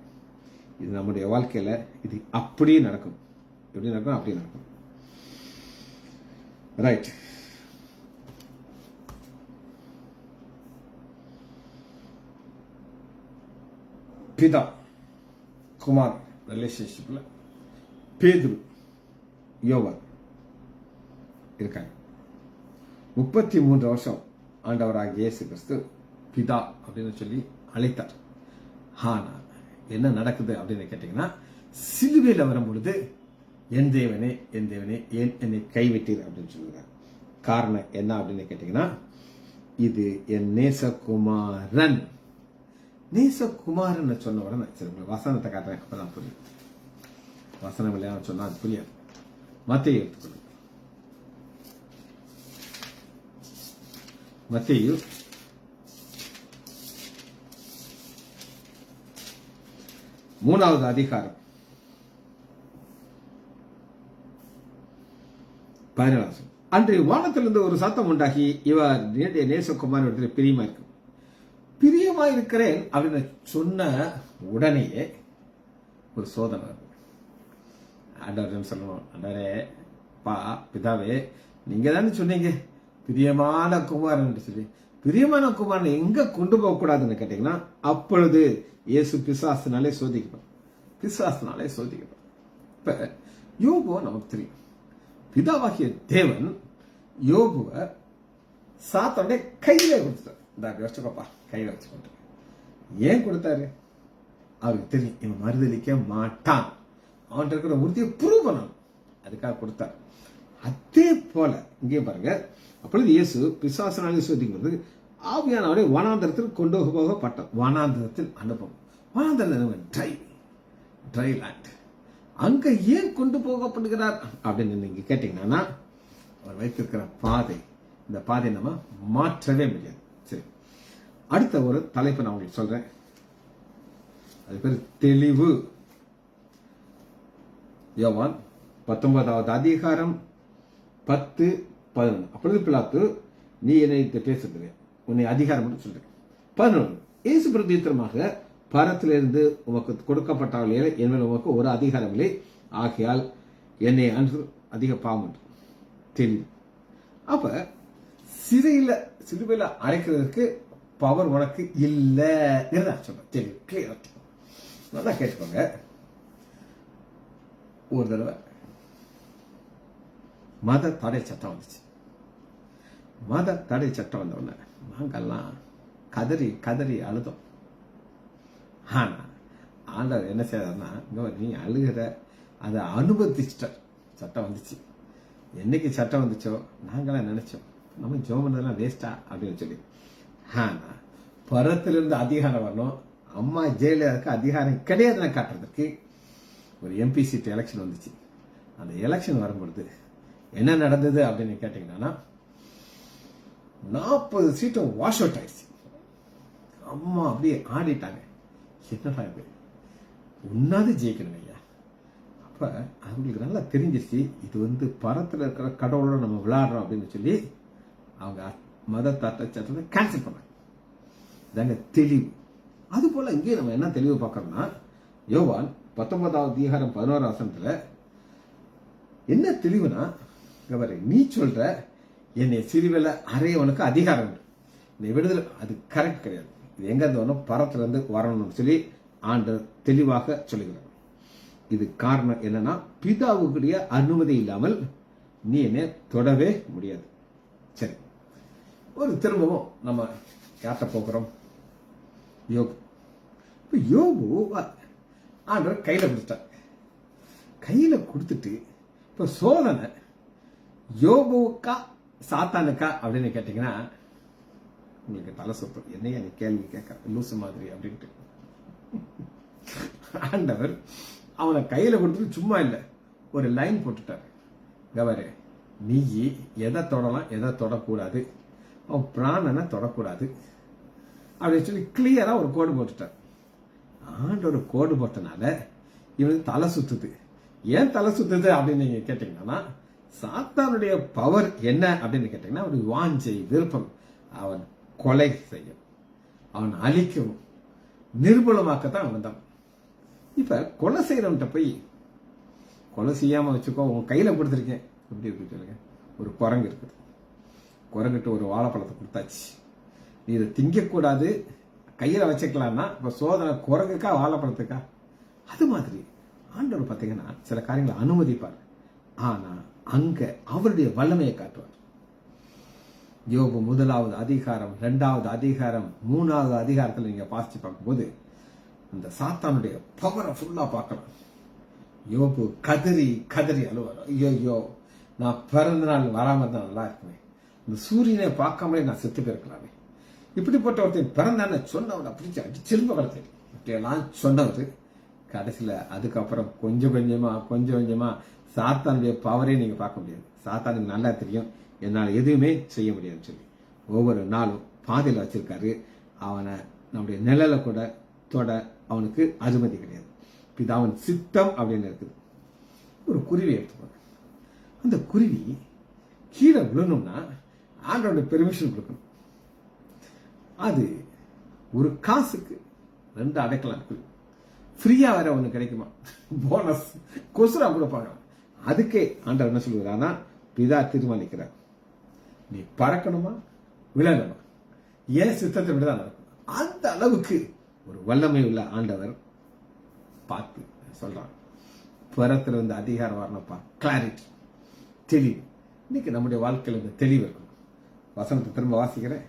இது நம்முடைய வாழ்க்கையில இது அப்படியே நடக்கும். எப்படி நடக்கும்? அப்படியே நடக்கும். ரைட். பிதா குமார் ரிலேஷன்ஷிப்ல பேதுரு யோவான் இருக்காங்க. 33 வருஷம் ஆண்டவராகிய இயேசு கிறிஸ்து பிதா அப்படின்னு சொல்லி அழைத்தார். ஆனா என்ன நடக்குது அப்படின்னு கேட்டீங்கன்னா, சிலுவையில் வரும் பொழுது என் தேவனே என் தேவனே ஏன் என்னை கைவிட்டீர் அப்படின்னு சொல்லுறார். காரணம் என்ன அப்படின்னு கேட்டீங்கன்னா, இது என் நேசகுமாரன். நேசகுமாரன் சொன்ன உடனே சரி உங்களுக்கு வசனத்தை காட்டுறேன், அப்பதான் புரியும். வசனம் இல்லையா சொன்னா அது புரியாது. மத்தேயு எடுத்துக்கொள்ளுங்க. மத்தேயு 3வது அதிகாரம் 17 அன்று வானத்திலிருந்து ஒரு சத்தம் உண்டாகி, இவர் என்னுடைய நேசகுமாரனிடத்தில் பிரியமா இருக்கு, பிரியமா இருக்கிறேன் அப்படின்னு சொன்ன உடனேயே ஒரு சோதனை வருது. ஆண்டவர் சொல்லணும், ஆண்டவரே பிதாவே, நீங்க தானே சொன்னீங்க பிரியமான குமாரன் சொல்லி, பிரியமான குமாரன் எங்க கொண்டு போக கூடாதுன்னு கேட்டீங்கன்னா, அப்பொழுது இயேசு பிசாசினாலே சோதிக்கப்படும். பிசாசினாலே சோதிக்கப்படும். இப்ப யோபுவை நமக்கு தெரியும். பிதாவாகிய தேவன் யோபுவை சாத்தானுடைய கையில கொடுத்துட்டார். இந்த வச்சுக்கோப்பா, கையில வச்சுக்கொண்டு. ஏன் கொடுத்தாரு? அவருக்கு தெரியும் இவன் மறுதளிக்க மாட்டான், அவன் இருக்கிற உறுதியை ப்ரூவ் பண்ணணும், அதுக்காக கொடுத்தார். அதே போல இங்கே பாருங்க, அப்பொழுது இயேசு பிசாசினாலே சோதிக்கும் ஆவியானவரை வனாந்தரத்தில் கொண்டு போகப்பட்டார். வனாந்தரத்தில் அனுபவம், வனாந்தரம் ட்ரை லேண்ட். அங்க ஏன் கொண்டு போகப்படுகிறார் அப்படின்னு நீங்க கேட்டீங்கன்னா, அவர் வைத்திருக்கிற பாதை, இந்த பாதையை நம்ம மாற்றவே முடியாது. சரி, அடுத்த ஒரு தலைப்பை நான் உங்களுக்கு சொல்றேன். அது பேர் தெளிவு. யோவான் 19வது அதிகாரம் 10-11. அப்பொழுது பிலாத்து, நீ என்னை பேசுகிறேன், உன்னை அதிகாரம் சொல்றேன். 11. இயேசு பிரதித்திரமாக, பரத்திலிருந்து உமக்கு கொடுக்கப்பட்டவர்களே என்மேல் உமக்கு ஒரு அதிகாரம் இல்லை, ஆகையால் என்னை அன்று அதிக பாவம். தெளிவு. அப்ப சிலுவையில அரைக்கிறதுக்கு பவர் உனக்கு இல்லை சொல்றேன். தெளிவு, கிளியர். நல்லா கேட்டுக்கோங்க. ஒரு தடவை மத தடை சட்டம் வந்துச்சு. மத தடை சட்டம் வந்த உடனே நாங்கெல்லாம் கதறி கதறி அழுதோம். ஆனா ஆண்டவர் என்ன செய்யறாருன்னா, நீ அழுகிற அதை அனுமதிச்சிட்டார். சட்டம் வந்துச்சு. என்னைக்கு சட்டம் வந்துச்சோ நாங்களாம் நினைச்சோம், நம்ம ஜெபம் பண்ணதெல்லாம் வேஸ்டா அப்படின்னு சொல்லி. ஆனா பரத்திலிருந்து அதிகாரம் வரணும், அம்மா ஜெயலலிதாவுக்கு அதிகாரம் கிடையாதுன்னு காட்டுறதுக்கு ஒரு எம்பி சீட் எலெக்ஷன் வந்துச்சு. அந்த எலெக்ஷன் வரும்பொழுது என்ன நடந்தது அப்படின்னு கேட்டீங்கன்னா, 40 சீட்டும் வாஷ் அவுட் ஆயிடுச்சு. அம்மா அப்படியே ஆடிட்டாங்க. என்னடா இது, ஒன்னாவது ஜெயிக்கணும் ஐயா. அப்ப அவங்களுக்கு நல்லா தெரிஞ்சிருச்சு, இது பரத்துல இருக்கிற கடவுளோட நம்ம விளையாடுறோம் அப்படின்னு சொல்லி அவங்க மத சட்டத்தை கேன்சல் பண்ணாங்க. இதாங்க தெளிவு. அது போல இங்கே நம்ம என்ன தெளிவு பார்க்கறோம்னா, யோவான் 19வது அதிகாரம் 11வது வசனத்துல என்ன தெளிவுனா, நீ சொல்ற என்னை சிறுவில அறையவனுக்கு அதிகாரம் உண்டு, நீ விடுதலை, அது கரெக்ட் கிடையாது. இது எங்க இருந்து வரணும், பரத்துல இருந்து வரணும்னு சொல்லி ஆண்டவர் தெளிவாக சொல்லுகிறார். இது காரணம் என்னன்னா, பிதாவுக்குடைய அனுமதி இல்லாமல் நீ என்ன தொடவே முடியாது. சரி, ஒரு திரும்பவும் நம்ம யார்கிட்ட போகிறோம், யோபு. இப்ப யோபு ஆண்டவர் கையில கொடுத்தார். கையில கொடுத்துட்டு இப்ப சோதனை யோபுக்கா சாத்தானுக்கா அப்படின்னு கேட்டீங்கன்னா, உங்களுக்கு தலை சொப்பு. என்னையா நீ கேள்வி கேட்க லூசு மாதிரி அப்படின்ட்டு. ஆண்டவர் அவனை கையில கொடுத்துட்டு சும்மா இல்லை, ஒரு லைன் போட்டுட்டார். கவரு, நீ எதை தொடலாம் எதை தொடக்கூடாது, அவன் பிராணனை தொடக்கூடாது அப்படின்னு சொல்லி கிளியரா ஒரு கோடு போட்டுட்டார். ஆண்டவர் கோடு போட்டனால இவனுக்கு தலை சுத்துது. ஏன் தலை சுத்துது அப்படின்னு நீங்க கேட்டீங்கன்னா, சாத்தானுடைய பவர் என்ன அப்படின்னு கேட்டீங்கன்னா, அவனுடைய வாஞ்சை, விருப்பம், அவன் கொலை செய்யும், அவன் அழிக்கவும் நிர்மூலமாக்கத்தான் அவன் தான். இப்ப கொலை செய்யறவன்ட்ட போய் கொலை செய்யாம வச்சுக்கோ, உன் கையில கொடுத்துருக்கேன், எப்படி இருக்கு சொல்லுங்க. ஒரு குரங்கு இருக்குது, குரங்கிட்டு ஒரு வாழைப்பழத்தை கொடுத்தாச்சு, நீ இதை திங்கக்கூடாது, கையில வச்சுக்கலாம்னா, இப்ப சோதனை குரங்குக்கா வாழைப்பழத்துக்கா? அது மாதிரி ஆண்டவர் பார்த்தீங்கன்னா சில காரியங்களை அனுமதிப்பார், ஆனா அங்க அவருடைய வல்லமையை காட்டுவார். யோபு 1வது அதிகாரம் 2வது அதிகாரம் 3வது அதிகாரத்தில் நீங்க வாசிச்சு பார்க்கும்போது அந்த சாத்தானுடைய பவரை ஃபுல்லா பார்க்கலாம். யோபு கதறி கதறி அழுவார். ஐயோ, நான் பிறந்த நாள் வராம இருந்தா நல்லா இருக்குமே, இந்த சூரியனை பார்க்காமலே நான் செத்து போயிருக்கலாமே, இப்படிப்பட்ட ஒருத்தர் பிறந்தான்னு சொன்னவர் அப்படி அடிச்சிருந்த வளர்த்து இப்படியெல்லாம் சொன்னவர் கடைசியில அதுக்கப்புறம் கொஞ்சம் கொஞ்சமா சாத்தானுடைய பவரே நீங்க பார்க்க முடியாது. சாத்தானுக்கு நல்லா தெரியும் என்னால் எதுவுமே செய்ய முடியாதுன்னு சொல்லி ஒவ்வொரு நாளும் பாதையில் வச்சிருக்காரு. அவனை நம்முடைய நிழல கூட தொட அவனுக்கு அனுமதி கிடையாது. பிதாவின் சித்தம் அப்படின்னு இருக்குது. ஒரு குருவி எடுத்துக்கோங்க. அந்த குருவி கீழே விழணும்னா ஆண்டவருடைய பெர்மிஷன் கொடுக்கணும். அது ஒரு காசுக்கு 2 அடைக்கலாம். ஃப்ரீயா வேற ஒண்ணு கிடைக்குமா, போனஸ் கொசுரா கூட பார்க்கலாம். அதுக்கே ஆண்டவர் என்ன சொல்லுவாருன்னா, பிதா தீர்மானிக்கிறார், நீ பறக்கணுமா விழணுமா, ஏன் சித்தத்தை விட தான் நடக்கும். அந்த அளவுக்கு ஒரு வல்லமை உள்ள ஆண்டவர் பார்த்து சொல்றான். பரத்துல இருந்து அதிகாரம் வரணும்ப்பா, கிளாரிட்டி, தெளிவு. இன்னைக்கு நம்முடைய வாழ்க்கையில் இந்த தெளிவு இருக்கும். வசனத்தை திரும்ப வாசிக்கிறேன்.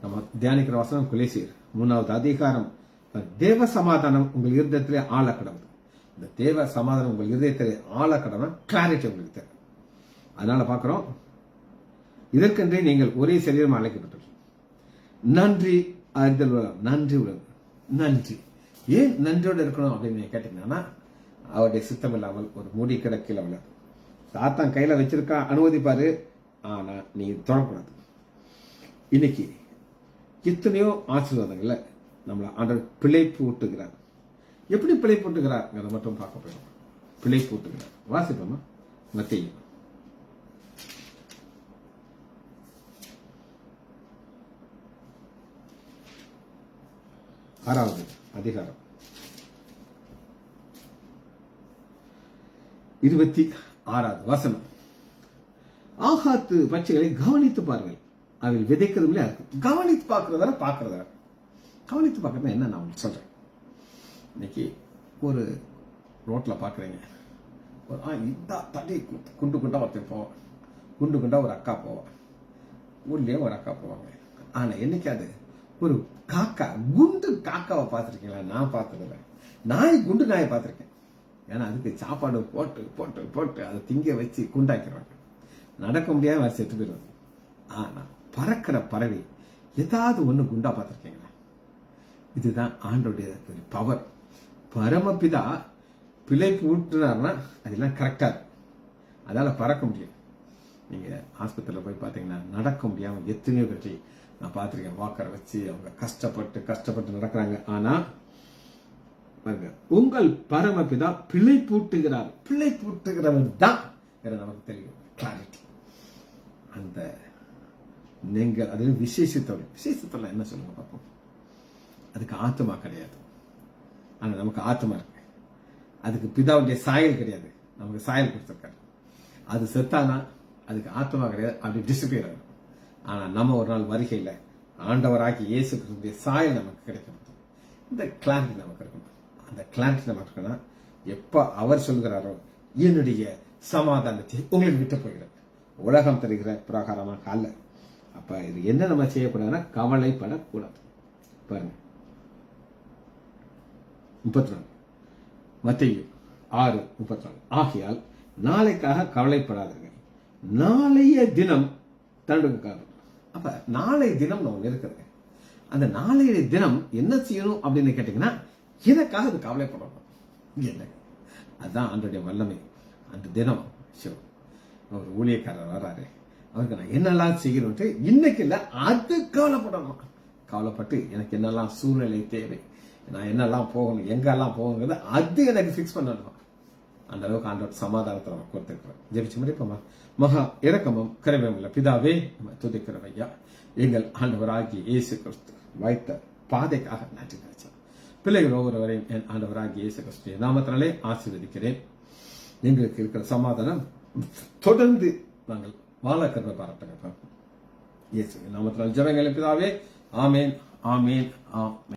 நம்ம தியானிக்கிற வசனம் கொலேசியர் 3வது அதிகாரம். தேவ சமாதானம் உங்கள் இருதயத்திலே ஆழக்கடவுது. இந்த தேவ சமாதானம் உங்கள் இருதயத்திலே ஆழக்கடவுனா கிளாரிட்டி உங்களுக்கு தேவை. அதனால பாக்குறோம், இதற்கென்றே நீங்கள் ஒரே சரீரம் அழைக்கப்பட்டீர்கள். நன்றி அறிதல் நன்றி உள்ளது. நன்றி ஏன் நன்றியோடு இருக்கணும் அப்படின்னு நீங்க கேட்டீங்கன்னா, அவருடைய சித்தம் இல்லாமல் ஒரு முடி கிடக்கில விழாது. சாத்தான் கையில வச்சிருக்கா, அனுமதிப்பாரு, ஆனா நீ தொடக்கூடாது. இன்னைக்கு எத்தனையோ ஆசீர்வாதங்கள்ல நம்மளை ஆண்டவர் பிழைப்பு ஊட்டுகிறார். எப்படி பிழைப்பு ஊட்டுகிறார் மட்டும் பார்க்க போயிடும். பிழைப்பு ஊட்டுகிறார். வாசிப்போமா? மத்தேயு 6வது அதிகாரம் 26வது வசனம். ஆகாத்து பட்சிகளை கவனித்து பாருங்கள், அவை விதைக்கிறதுல இருக்கு. கவனித்து பார்க்கறதா கவனித்து பார்க்கறது என்ன நான் சொல்றேன். இன்னைக்கு ஒரு ரோட்ல பாக்குறீங்க, இந்த தடி குண்டு குண்டா ஒருத்தர் போவான், குண்டு குண்டா ஒரு அக்கா போவான், ஊர்லயே ஒரு அக்கா போவாங்க. ஆனா என்னைக்காது ஒரு காக்கா, குண்டு காக்காவை பார்த்திருக்கீங்களா? நான் பார்த்ததில்ல. குண்டு நாயை பார்த்திருக்கேன். ஏன்னா அதுக்கு சாப்பாடு போட்டு போட்டு போட்டு அதை திங்க வச்சு குண்டாக்கிறாங்க. நடக்க முடியாம வேற செத்து போயிடுவாங்க. ஆனா பறக்கிற பறவை ஏதாவது ஒண்ணு குண்டா பார்த்திருக்கீங்களா? இதுதான் ஆண்டோடைய பவர். பரமபிதா பிழைப்பு ஊட்டுனார்னா அதெல்லாம் கரெக்டா இருக்கும். அதால பறக்க முடியும். நீங்க ஆஸ்பத்திரியில போய் பாத்தீங்கன்னா நடக்க முடியாம எத்தனையோ பேரை நான் பார்த்திருக்கேன். வாக்கரை வச்சு அவங்க கஷ்டப்பட்டு நடக்கிறாங்க. ஆனா உங்கள் பரமபிதா பிழைப்பூட்டுகிறார். பிழைப்பூட்டுகிறவர் தான் நமக்கு தெரியும். கிளாரிட்டி. அந்த நீங்கள் அது விசேஷத்தோட என்ன சொல்லுங்க பார்ப்போம். அதுக்கு ஆத்மா கிடையாது, ஆனா நமக்கு ஆத்மா இருக்கு. அதுக்கு பிதாவுடைய சாயல் கிடையாது, நமக்கு சாயல் கொடுத்திருக்காரு. அது செத்தானா அதுக்கு ஆத்மா கிடையாது, அப்படி டிஸ்பியர் ஆகும். ஆனா நம்ம ஒரு நாள் வருகையில ஆண்டவராகி இயேசு கிறிஸ்துவின் சாயல் நமக்கு கிடைக்கணும். இந்த கிளாரிட்டி நமக்கு இருக்கணும். அந்த கிளாரிட்டி நமக்கு இருக்கணும். எப்ப அவர் சொல்கிறாரோ, என்னுடைய சமாதானத்தை உங்களுக்கு விட்டு போகிறது, உலகம் தருகிற பிரகாரமாக அல்ல. அப்ப இது என்ன நம்ம செய்யக்கூடாதுன்னா, கவலைப்படக்கூடாது. பாருங்க 34 மத்தேயு 6:34. ஆகையால் நாளைக்காக கவலைப்படாதீர்கள், நாளைய தினம் தண்டுக்காக. அப்ப நாளைய தினம் ஒண்ணு இருக்குது. அந்த நாளைய தினம் என்ன செய்யணும் அப்படின்னு கேட்டீங்கன்னா, எனக்காக அது கவலைப்படணும். என்ன அதுதான் ஆண்டோடைய வல்லமை. அந்த தினம் ஒரு ஊழியக்காரர் வர்றாரு, அவருக்கு நான் என்னெல்லாம் செய்யணும்ட்டு இன்னைக்கு இல்ல, அது கவலைப்படணும். கவலைப்பட்டு எனக்கு என்னெல்லாம் சூழ்நிலை தேவை, நான் என்னெல்லாம் போகணும், எங்கெல்லாம் போகணுங்கிறது அது எனக்கு பிக்ஸ் பண்ணணும். அந்த அளவுக்கு ஆண்டவர் சமாதானத்தை நம்ம கொடுத்திருக்கிறோம். ஜெபிச்சு முடிப்போமா? மகா இரக்கமும் கருணையும் உள்ள பிதாவே, நம்ம துதிக்கிறோம் ஐயா. எங்கள் ஆண்டவராகிய இயேசு கிறிஸ்து வைத்த பாதைக்காக நன்றி கிடைச்சோம். பிள்ளைகள் ஒவ்வொருவரையும் என் ஆண்டவராகிய இயேசு கிறிஸ்து நாமத்தினாலே ஆசீர்வதிக்கிறேன். எங்களுக்கு இருக்கிற சமாதானம் தொடர்ந்து நாங்கள் வாழ கருணை பாராட்டுங்க. இயேசு நாமத்தினால் ஜெபங்கள் பிதாவே. ஆமேன், ஆமேன், ஆமேன்.